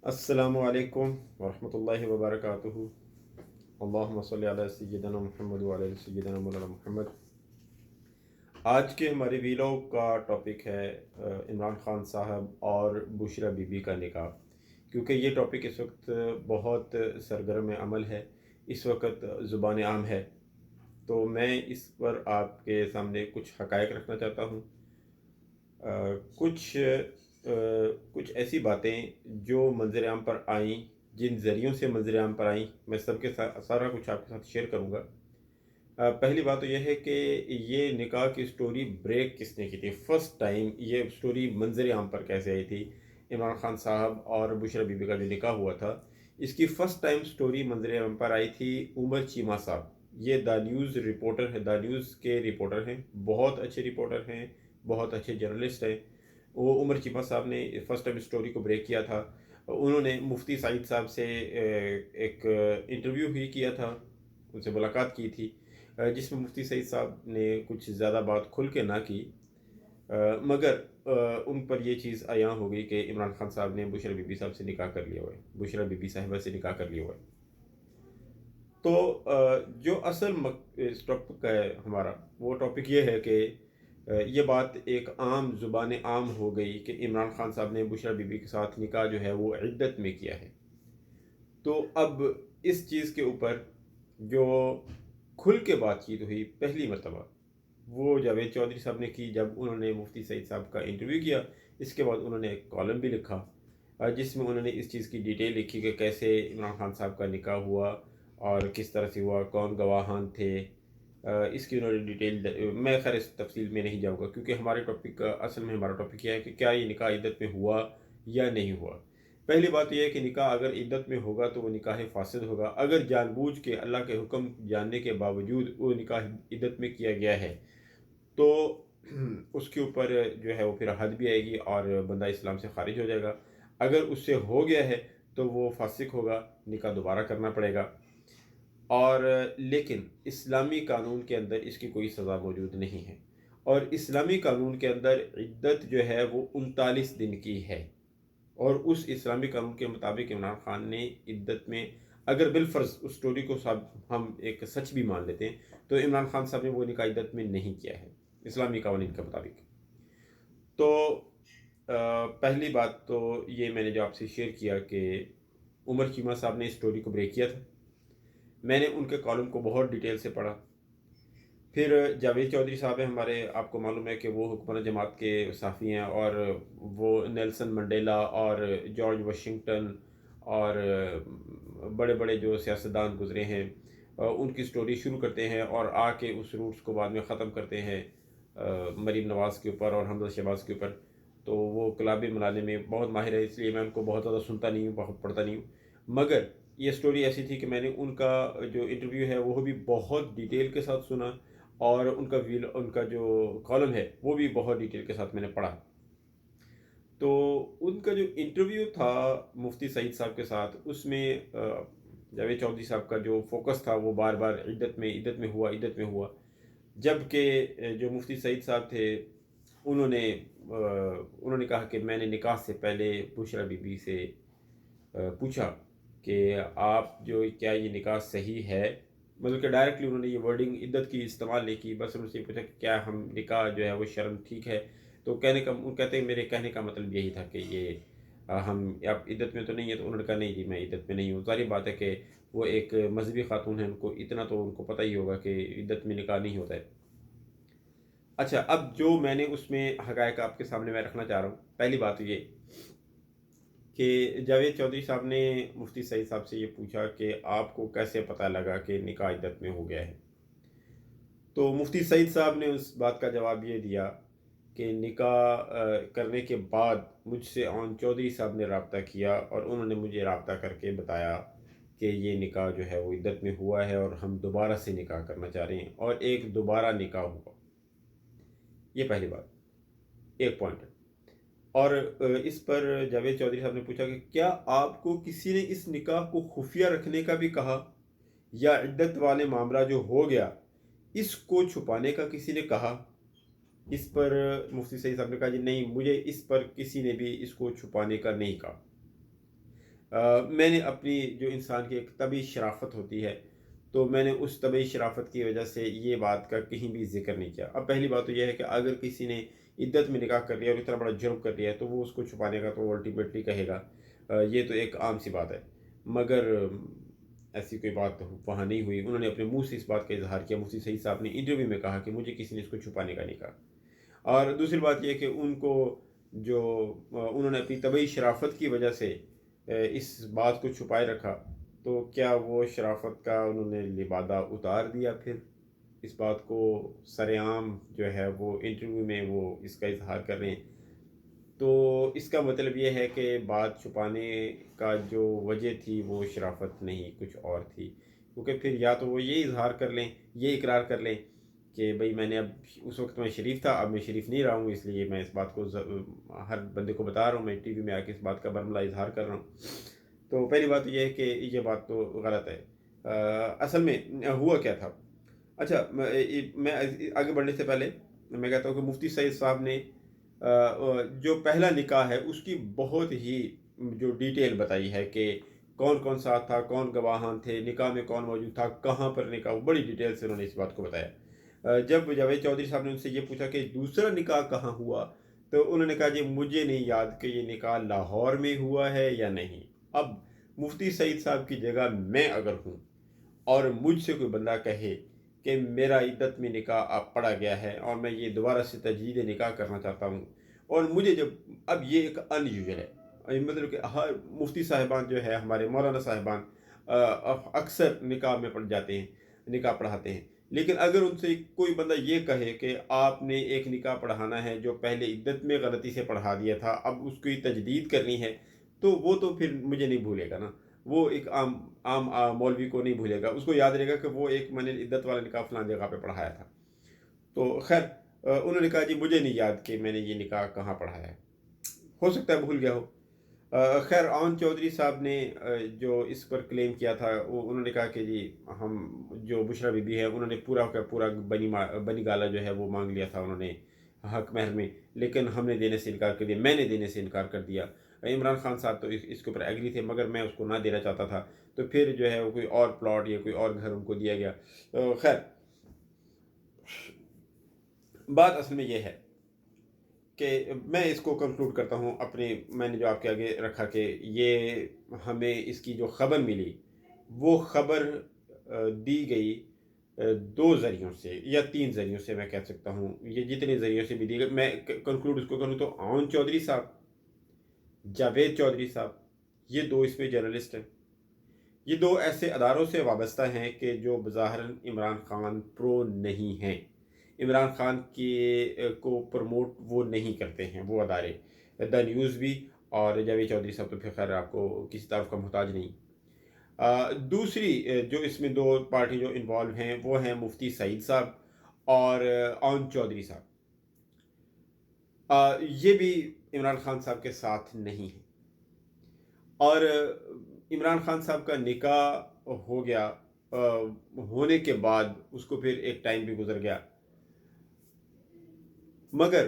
السلام علیکم ورحمۃ اللہ وبرکاتہ۔ اللہم صلی علی سیدنا محمد وعلی سیدنا مولانا محمد۔ آج کے ہمارے ویلاگ کا ٹاپک ہے عمران خان صاحب اور بشریٰ بی بی کا نکاح، کیونکہ یہ ٹاپک اس وقت بہت سرگرم عمل ہے، اس وقت زبان عام ہے، تو میں اس پر آپ کے سامنے کچھ حقائق رکھنا چاہتا ہوں۔ کچھ ایسی باتیں جو منظر عام پر آئیں، جن ذریعوں سے منظر عام پر آئیں، میں سب کے ساتھ سارا کچھ آپ کے ساتھ شیئر کروں گا۔ پہلی بات تو یہ ہے کہ یہ نکاح کی سٹوری بریک کس نے کی تھی، فرسٹ ٹائم یہ سٹوری منظر عام پر کیسے آئی تھی۔ عمران خان صاحب اور بشریٰ بی بی کا جو نکاح ہوا تھا، اس کی فرسٹ ٹائم سٹوری منظر عام پر آئی تھی عمر چیمہ صاحب۔ یہ دا نیوز رپورٹر ہے، دا نیوز کے رپورٹر ہیں، بہت اچھے رپورٹر ہیں، بہت اچھے جرنلسٹ ہیں۔ وہ عمر چیمہ صاحب نے فرسٹ ٹائم سٹوری کو بریک کیا تھا۔ انہوں نے مفتی سعید صاحب سے ایک انٹرویو بھی کیا تھا، ان سے ملاقات کی تھی، جس میں مفتی سعید صاحب نے کچھ زیادہ بات کھل کے نہ کی، مگر ان پر یہ چیز عیاں ہو گئی کہ عمران خان صاحب نے بشریٰ بی بی صاحب سے نکاح کر لیا ہوا ہے، بشریٰ بی بی صاحبہ سے نکاح کر لیا ہوا ہے۔ تو جو اصل ٹاپک ہے ہمارا، وہ ٹاپک یہ ہے کہ یہ بات ایک عام زبان عام ہو گئی کہ عمران خان صاحب نے بشریٰ بی بی کے ساتھ نکاح جو ہے وہ عدت میں کیا ہے۔ تو اب اس چیز کے اوپر جو کھل کے بات چیت ہوئی پہلی مرتبہ، وہ جاوید چودھری صاحب نے کی جب انہوں نے مفتی سعید صاحب کا انٹرویو کیا۔ اس کے بعد انہوں نے ایک کالم بھی لکھا، جس میں انہوں نے اس چیز کی ڈیٹیل لکھی کہ کیسے عمران خان صاحب کا نکاح ہوا اور کس طرح سے ہوا، کون گواہان تھے۔ اس کی انہوں نے ڈیٹیل، میں خیر اس تفصیل میں نہیں جاؤں گا، کیونکہ ہمارے ٹاپک کا اصل میں ہمارا ٹاپک یہ ہے کہ کیا یہ نکاح عدت میں ہوا یا نہیں ہوا۔ پہلی بات یہ ہے کہ نکاح اگر عدت میں ہوگا تو وہ نکاح فاسد ہوگا۔ اگر جان بوجھ کے اللہ کے حکم جاننے کے باوجود وہ نکاح عدت میں کیا گیا ہے تو اس کے اوپر جو ہے وہ پھر حد بھی آئے گی اور بندہ اسلام سے خارج ہو جائے گا۔ اگر اس سے ہو گیا ہے تو وہ فاسق ہوگا، نکاح دوبارہ کرنا پڑے گا۔ اور لیکن اسلامی قانون کے اندر اس کی کوئی سزا موجود نہیں ہے، اور اسلامی قانون کے اندر عدت جو ہے وہ 39 دن کی ہے، اور اس اسلامی قانون کے مطابق عمران خان نے عدت میں، اگر بالفرض اس سٹوری کو ہم ایک سچ بھی مان لیتے ہیں، تو عمران خان صاحب نے وہ نکاح عدت میں نہیں کیا ہے اسلامی قوانین کے مطابق۔ تو پہلی بات تو یہ میں نے جو آپ سے شیئر کیا کہ عمر چیمہ صاحب نے اس سٹوری کو بریک کیا تھا۔ میں نے ان کے کالم کو بہت ڈیٹیل سے پڑھا۔ پھر جاوید چودھری صاحب ہیں ہمارے، آپ کو معلوم ہے کہ وہ حکمران جماعت کے صحافی ہیں، اور وہ نیلسن منڈیلا اور جارج واشنگٹن اور بڑے بڑے جو سیاستدان گزرے ہیں، ان کی سٹوری شروع کرتے ہیں اور آ کے اس روٹس کو بعد میں ختم کرتے ہیں مریم نواز کے اوپر اور حمزہ شہباز کے اوپر۔ تو وہ کلاب ملانے میں بہت ماہر ہے، اس لیے میں ان کو بہت زیادہ سنتا نہیں ہوں، بہت پڑھتا نہیں ہوں، مگر یہ سٹوری ایسی تھی کہ میں نے ان کا جو انٹرویو ہے وہ بھی بہت ڈیٹیل کے ساتھ سنا، اور ان کا جو کالم ہے وہ بھی بہت ڈیٹیل کے ساتھ میں نے پڑھا۔ تو ان کا جو انٹرویو تھا مفتی سعید صاحب کے ساتھ، اس میں جاوید چودھری صاحب کا جو فوکس تھا وہ بار بار عدت میں ہوا، جبکہ جو مفتی سعید صاحب تھے انہوں نے کہا کہ میں نے نکاح سے پہلے بشریٰ بی بی سے پوچھا کہ آپ جو کیا یہ نکاح صحیح ہے، مطلب کہ ڈائریکٹلی انہوں نے یہ ورڈنگ عدت کی استعمال نہیں کی، بس انہوں سے پوچھا کہ کیا ہم نکاح جو ہے وہ شرم ٹھیک ہے۔ تو کہتے ہیں میرے کہنے کا مطلب یہی تھا کہ یہ ہم آپ عدت میں تو نہیں ہے، تو انہوں نے کہا نہیں جی میں عدت میں نہیں ہوں۔ ظاہر بات ہے کہ وہ ایک مذہبی خاتون ہے، ان کو اتنا تو ان کو پتہ ہی ہوگا کہ عدت میں نکاح نہیں ہوتا ہے۔ اچھا، اب جو میں نے اس میں حقائق آپ کے سامنے میں رکھنا چاہ رہا ہوں، پہلی بات یہ کہ جاوید چودھری صاحب نے مفتی سعید صاحب سے یہ پوچھا کہ آپ کو کیسے پتہ لگا کہ نکاح عدت میں ہو گیا ہے۔ تو مفتی سعید صاحب نے اس بات کا جواب یہ دیا کہ نکاح کرنے کے بعد مجھ سے چودھری صاحب نے رابطہ کیا، اور انہوں نے مجھے رابطہ کر کے بتایا کہ یہ نکاح جو ہے وہ عدت میں ہوا ہے اور ہم دوبارہ سے نکاح کرنا چاہ رہے ہیں، اور ایک دوبارہ نکاح ہوا۔ یہ پہلی بات، ایک پوائنٹ ہے۔ اور اس پر جاوید چودھری صاحب نے پوچھا کہ کیا آپ کو کسی نے اس نکاح کو خفیہ رکھنے کا بھی کہا، یا عدت والے معاملہ جو ہو گیا اس کو چھپانے کا کسی نے کہا؟ اس پر مفتی سعید صاحب نے کہا جی نہیں، مجھے اس پر کسی نے بھی اس کو چھپانے کا نہیں کہا۔ میں نے اپنی جو انسان کی ایک طبعی شرافت ہوتی ہے، تو میں نے اس طبعی شرافت کی وجہ سے یہ بات کا کہیں بھی ذکر نہیں کیا۔ اب پہلی بات تو یہ ہے کہ اگر کسی نے عدت میں نکاح کر لیا اور اتنا بڑا جرم کر لیا ہے تو وہ اس کو چھپانے کا تو الٹیمیٹلی کہے گا، یہ تو ایک عام سی بات ہے۔ مگر ایسی کوئی بات وہاں نہیں ہوئی، انہوں نے اپنے منہ سے اس بات کا اظہار کیا۔ مفتی سعید صاحب نے انٹرویو میں کہا کہ مجھے کسی نے اس کو چھپانے کا نہیں کہا۔ اور دوسری بات یہ کہ ان کو جو انہوں نے اپنی طبعی شرافت کی وجہ سے اس بات کو چھپائے رکھا، تو کیا وہ شرافت کا انہوں نے لبادہ اتار دیا پھر اس بات کو سر عام جو ہے وہ انٹرویو میں وہ اس کا اظہار کر رہے ہیں؟ تو اس کا مطلب یہ ہے کہ بات چھپانے کا جو وجہ تھی وہ شرافت نہیں، کچھ اور تھی۔ کیونکہ پھر یا تو وہ یہ اظہار کر لیں، یہ اقرار کر لیں کہ بھئی میں نے اب اس وقت میں شریف تھا، اب میں شریف نہیں رہا ہوں، اس لیے میں اس بات کو ہر بندے کو بتا رہا ہوں، میں ٹی وی میں آ کے اس بات کا برملا اظہار کر رہا ہوں۔ تو پہلی بات تو یہ ہے کہ یہ بات تو غلط ہے۔ اصل میں ہوا کیا تھا؟ اچھا، میں آگے بڑھنے سے پہلے میں کہتا ہوں کہ مفتی سعید صاحب نے جو پہلا نکاح ہے اس کی بہت ہی جو ڈیٹیل بتائی ہے کہ کون کون ساتھ تھا، کون گواہان تھے، نکاح میں کون موجود تھا، کہاں پر نکاح، بڑی ڈیٹیل سے انہوں نے اس بات کو بتایا۔ جب جاوید چودھری صاحب نے ان سے یہ پوچھا کہ دوسرا نکاح کہاں ہوا، تو انہوں نے کہا جی مجھے نہیں یاد کہ یہ نکاح لاہور میں ہوا ہے یا نہیں۔ اب مفتی سعید صاحب کی جگہ میں اگر ہوں اور مجھ سے کوئی بندہ کہے کہ میرا عدت میں نکاح اب پڑا گیا ہے اور میں یہ دوبارہ سے تجدید نکاح کرنا چاہتا ہوں، اور مجھے جب اب یہ ایک ان یوزل ہے، مطلب کہ ہر مفتی صاحبان جو ہے ہمارے مولانا صاحبان اکثر نکاح میں پڑھ جاتے ہیں، نکاح پڑھاتے ہیں، لیکن اگر ان سے کوئی بندہ یہ کہے کہ آپ نے ایک نکاح پڑھانا ہے جو پہلے عدت میں غلطی سے پڑھا دیا تھا، اب اس کی تجدید کرنی ہے، تو وہ تو پھر مجھے نہیں بھولے گا نا، وہ ایک عام مولوی کو نہیں بھولے گا، اس کو یاد رہے گا کہ وہ ایک میں نے عدت والا نکاح فلان جگہ پہ پڑھایا تھا۔ تو خیر انہوں نے کہا جی مجھے نہیں یاد کہ میں نے یہ نکاح کہاں پڑھایا ہے، ہو سکتا ہے بھول گیا ہو۔ خیر آن چودھری صاحب نے جو اس پر کلیم کیا تھا، وہ انہوں نے کہا کہ جی ہم جو بشرا بی بی ہے انہوں نے پورا کا پورا بنی گالا جو ہے وہ مانگ لیا تھا انہوں نے حق مہر میں، لیکن ہم نے دینے سے انکار کر دیا، میں نے دینے سے انکار کر دیا۔ عمران خان صاحب تو اس کے اوپر ایگری تھے، مگر میں اس کو نہ دینا چاہتا تھا، تو پھر جو ہے وہ کوئی اور پلاٹ یا کوئی اور گھر ان کو دیا گیا۔ خیر بات اصل میں یہ ہے کہ میں اس کو کنکلوڈ کرتا ہوں اپنے، میں نے جو آپ کے آگے رکھا کہ یہ ہمیں اس کی جو خبر ملی وہ خبر دی گئی دو ذریعوں سے یا تین ذریعوں سے، میں کہہ سکتا ہوں یہ جتنے ذریعوں سے بھی دی گئی، میں کنکلوڈ اس کو کروں تو آن چودھری صاحب، جاوید چودھری صاحب، یہ دو اس میں جرنلسٹ ہیں، یہ دو ایسے اداروں سے وابستہ ہیں کہ جو بظاہراً عمران خان پرو نہیں ہیں، عمران خان کو پروموٹ وہ نہیں کرتے ہیں وہ ادارے، دا نیوز بھی اور جاوید چودھری صاحب تو پھر خیر آپ کو کسی طرف کا محتاج نہیں۔ دوسری جو اس میں دو پارٹی جو انوالو ہیں وہ ہیں مفتی سعید صاحب اور آن چودھری صاحب، یہ بھی عمران خان صاحب کے ساتھ نہیں ہیں، اور عمران خان صاحب کا نکاح ہو گیا، ہونے کے بعد اس کو پھر ایک ٹائم بھی گزر گیا، مگر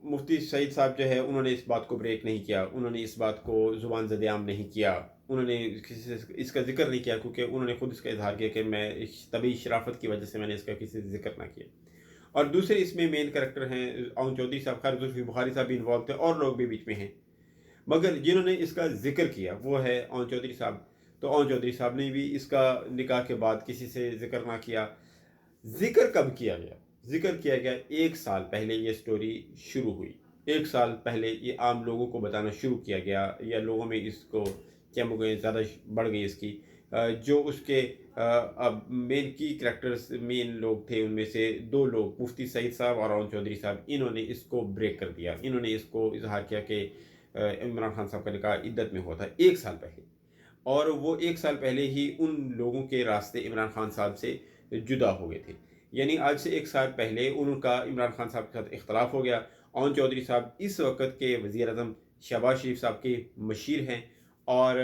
مفتی سعید صاحب جو ہے انہوں نے اس بات کو بریک نہیں کیا، انہوں نے اس بات کو زبان زد عام نہیں کیا، انہوں نے کسی سے اس کا ذکر نہیں کیا، کیونکہ انہوں نے خود اس کا اظہار کیا کہ میں طبی شرافت کی وجہ سے میں نے اس کا کسی سے ذکر نہ کیا۔ اور دوسرے اس میں مین کریکٹر ہیں آن چودھری صاحب، خیر زلفی بخاری صاحب بھی انوالو تھے اور لوگ بھی بیچ میں ہیں، مگر جنہوں نے اس کا ذکر کیا وہ ہے آن چودھری صاحب۔ تو آن چودھری صاحب نے بھی اس کا نکاح کے بعد کسی سے ذکر نہ کیا۔ ذکر کب کیا گیا؟ ذکر کیا گیا 1 سال پہلے یہ سٹوری شروع ہوئی، 1 سال پہلے یہ عام لوگوں کو بتانا شروع کیا گیا، یا لوگوں میں اس کو کیا ہو گئی، زیادہ بڑھ گئی اس کی، جو اس کے مین کی کریکٹرز مین لوگ تھے ان میں سے دو لوگ مفتی سعید صاحب اور آن چودھری صاحب، انہوں نے اس کو بریک کر دیا، انہوں نے اس کو اظہار کیا کہ عمران خان صاحب کا نکاح عدت میں ہوا تھا 1 سال پہلے، اور وہ 1 سال پہلے ہی ان لوگوں کے راستے عمران خان صاحب سے جدا ہو گئے تھے، یعنی آج سے 1 سال پہلے ان کا عمران خان صاحب کے ساتھ اختلاف ہو گیا۔ آن چودھری صاحب اس وقت کے وزیر اعظم شہباز شریف صاحب کے مشیر ہیں، اور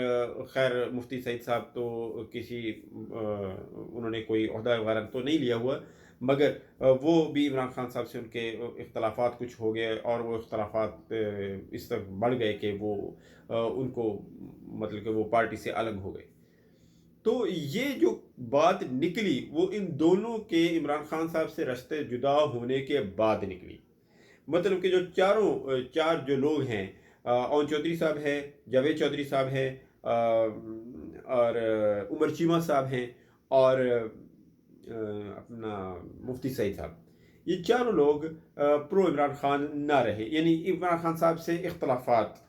خیر مفتی سعید صاحب تو کسی انہوں نے کوئی عہدہ وغیرہ تو نہیں لیا ہوا، مگر وہ بھی عمران خان صاحب سے ان کے اختلافات کچھ ہو گئے اور وہ اختلافات اس طرح بڑھ گئے کہ وہ ان کو مطلب کہ وہ پارٹی سے الگ ہو گئے. تو یہ جو بات نکلی وہ ان دونوں کے عمران خان صاحب سے رشتے جدا ہونے کے بعد نکلی. مطلب کہ جو چار جو لوگ ہیں، اون چودھری صاحب ہے، جاوید چودھری صاحب ہے، اور عمر چیمہ صاحب ہیں، اور اپنا مفتی سعید صاحب، یہ چاروں لوگ پرو عمران خان نہ رہے. یعنی عمران خان صاحب سے اختلافات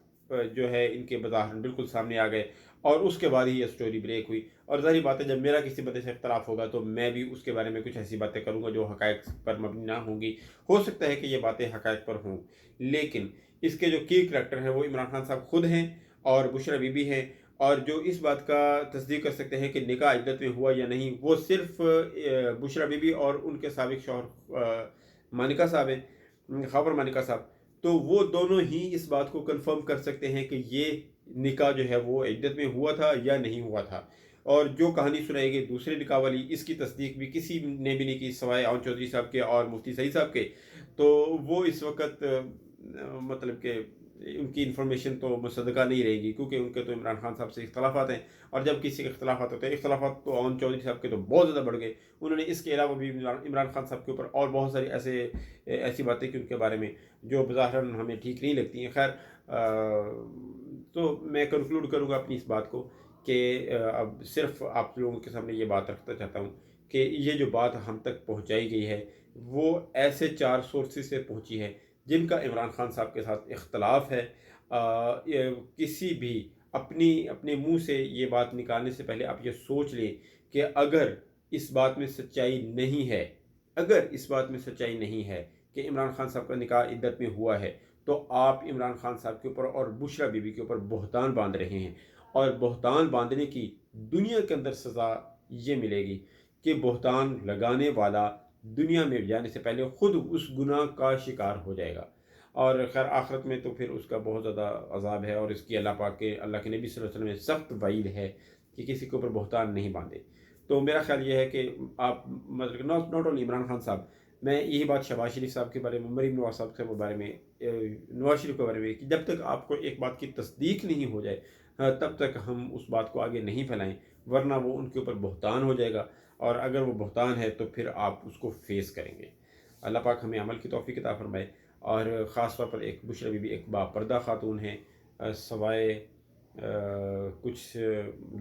جو ہے ان کے بظاہر بالکل سامنے آ گئے، اور اس کے بعد ہی یہ سٹوری بریک ہوئی. اور ظاہری بات ہے جب میرا کسی بندے سے اختلاف ہوگا تو میں بھی اس کے بارے میں کچھ ایسی باتیں کروں گا جو حقائق پر مبنی نہ ہوں گی. ہو سکتا ہے کہ یہ باتیں حقائق پر ہوں، لیکن اس کے جو کی کریکٹر ہیں وہ عمران خان صاحب خود ہیں اور بشرا بی بی ہیں. اور جو اس بات کا تصدیق کر سکتے ہیں کہ نکاح عدت میں ہوا یا نہیں وہ صرف بشرا بی بی اور ان کے سابق شوہر مانکا صاحب ہیں، خاور مانکا صاحب. تو وہ دونوں ہی اس بات کو کنفرم کر سکتے ہیں کہ یہ نکاح جو ہے وہ عدت میں ہوا تھا یا نہیں ہوا تھا. اور جو کہانی سنائی گئی دوسرے نکاح والی، اس کی تصدیق بھی کسی نے بھی نہیں کی سوائے اون چودھری صاحب کے اور مفتی سعید صاحب کے. تو وہ اس وقت مطلب کہ ان کی انفارمیشن تو مصدقہ نہیں رہے گی، کیونکہ ان کے تو عمران خان صاحب سے اختلافات ہیں. اور جب کسی کے اختلافات ہوتے ہیں، اختلافات تو اون چودھری صاحب کے تو بہت زیادہ بڑھ گئے. انہوں نے اس کے علاوہ بھی عمران خان صاحب کے اوپر اور بہت ساری ایسی باتیں کی ان کے بارے میں جو بظاہراً ہمیں ٹھیک نہیں لگتی ہیں. خیر، تو میں کنکلوڈ کروں گا اپنی اس بات کو کہ اب صرف آپ لوگوں کے سامنے یہ بات رکھنا چاہتا ہوں کہ یہ جو بات ہم تک پہنچائی گئی ہے وہ ایسے 4 سورسز سے پہنچی ہے جن کا عمران خان صاحب کے ساتھ اختلاف ہے. کسی بھی اپنے منہ سے یہ بات نکالنے سے پہلے آپ یہ سوچ لیں کہ اگر اس بات میں سچائی نہیں ہے کہ عمران خان صاحب کا نکاح عدت میں ہوا ہے، تو آپ عمران خان صاحب کے اوپر اور بشرا بی بی کے اوپر بہتان باندھ رہے ہیں. اور بہتان باندھنے کی دنیا کے اندر سزا یہ ملے گی کہ بہتان لگانے والا دنیا میں جانے سے پہلے خود اس گناہ کا شکار ہو جائے گا. اور خیر آخرت میں تو پھر اس کا بہت زیادہ عذاب ہے، اور اس کی اللہ پاک کے اللہ کے نبی صلی اللہ علیہ وسلم میں سخت وعید ہے کہ کسی کے اوپر بہتان نہیں باندھے. تو میرا خیال یہ ہے کہ آپ مطلب ناٹ اونلی عمران خان صاحب، میں یہی بات شہباز شریف صاحب کے بارے میں، مریم نواز صاحب کے بارے میں، نواز شریف کے بارے میں، کہ جب تک آپ کو ایک بات کی تصدیق نہیں ہو جائے تب تک ہم اس بات کو آگے نہیں پھیلائیں، ورنہ وہ ان کے اوپر بہتان ہو جائے گا. اور اگر وہ بہتان ہے تو پھر آپ اس کو فیس کریں گے. اللہ پاک ہمیں عمل کی توفیق عطا فرمائے. اور خاص طور پر ایک بشرا بی بی ایک باپردہ خاتون ہیں، سوائے کچھ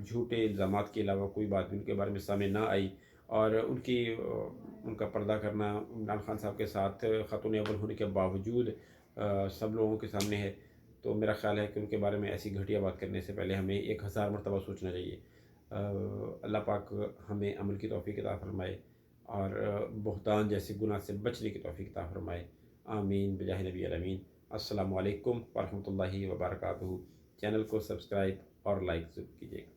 جھوٹے الزامات کے علاوہ کوئی بات بھی ان کے بارے میں سامنے نہ آئی. اور ان کا پردہ کرنا عمران خان صاحب کے ساتھ خاتون اول ہونے کے باوجود سب لوگوں کے سامنے ہے. تو میرا خیال ہے کہ ان کے بارے میں ایسی گھٹیا بات کرنے سے پہلے ہمیں 1000 مرتبہ سوچنا چاہیے. اللہ پاک ہمیں عمل کی توفیق عطا فرمائے اور بہتان جیسے گناہ سے بچنے کی توفیق عطا فرمائے. آمین بجاہ نبی الامین. السلام علیکم ورحمۃ اللہ وبرکاتہ. چینل کو سبسکرائب اور لائک ضرور کیجیے گا.